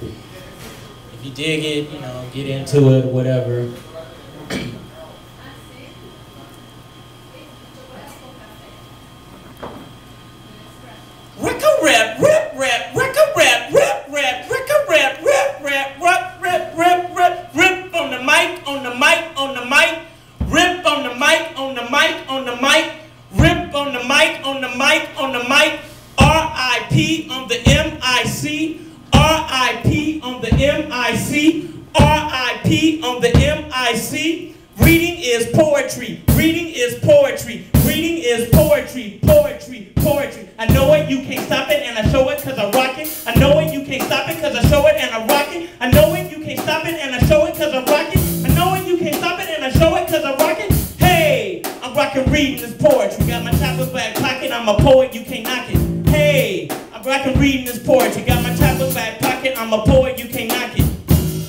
If you dig it, you know, get into it, whatever. R.I.P. on the M.I.C. R.I.P. on the M.I.C. R.I.P. on the M.I.C. Reading is poetry. Reading is poetry. Reading is poetry. Poetry. Poetry. I know it, you can't stop it, and I show it because I rock it. I know it, you can't stop it because I show it and I rock it. I know it, you can't stop it, and I show it because I rock it. I know it, you can't stop it, and I show it because I rock it. Hey, I'm rocking reading this poetry. Got my chopper back pocket, I'm a poet, you can't knock it. Hey, I'm rocking reading this poetry. Got my chopper back pocket, I'm a poet, you can't knock it.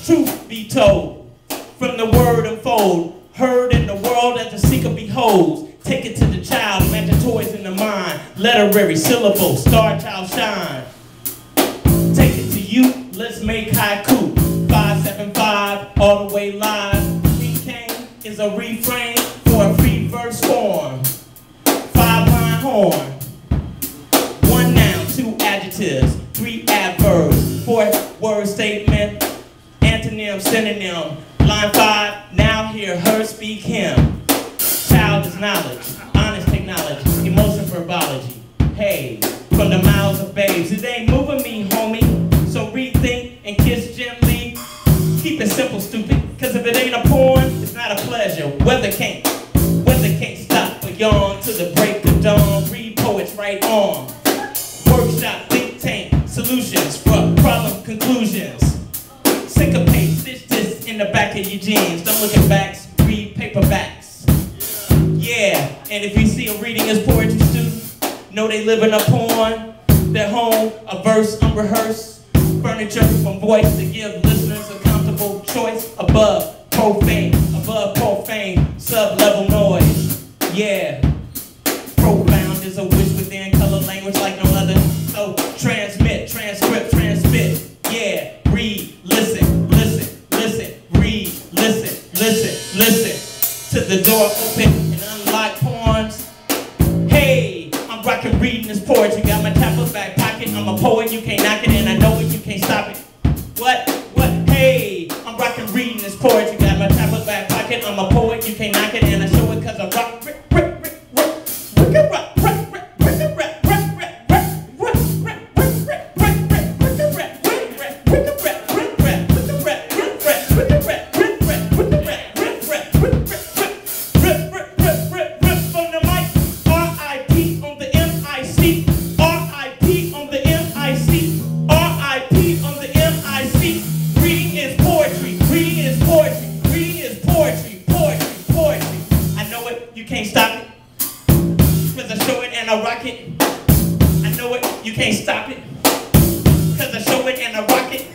Truth be told, from the word unfold, heard in the world as the seeker beholds. Take it to the child, imagine toys in the mind. Literary syllable, star child shine. Take it to you, let's make haiku. 575, all the way live. King Kane is a refrain for a free verse form. 5-line horn. 1 noun, 2 adjectives, 3 adverbs, 4 word statement, antonym, synonym. Line 5, now hear her speak him. Child is knowledge, honest technology, emotion verbology. Hey, from the mouths of babes, it ain't moving me, homie. So rethink and kiss gently. Keep it simple, stupid, cause if it ain't a porn, it's not a pleasure. Weather can't stop but yawn to the break of dawn. Read poets right on. Workshop, think tank, solutions for problem conclusions. Syncopate, stitch this in the back of your jeans. Don't look at backs, read paperbacks. Yeah, and if you see a reading as poetry student, know they living up on their home, a verse unrehearsed, furniture from voice to give listeners a comfortable choice above profane, sub-level noise. Yeah, profound is a wish within color language like no other. So transmit, transcript, transmit. Yeah, read, listen, listen, listen, read, listen, listen, listen. To the door open and unlock poems. Hey, I'm rocking reading this poetry. Got my chopper back pocket. I'm a poet, you can't knock it, and I know it, you can't stop it. What? Hey, I'm rocking reading this poetry. Got my chopper back pocket. I'm a poet, you can't knock it, and I show it cause I rock. You can't stop it, cause I show it and I rock it. I know it, you can't stop it, cause I show it and I rock it.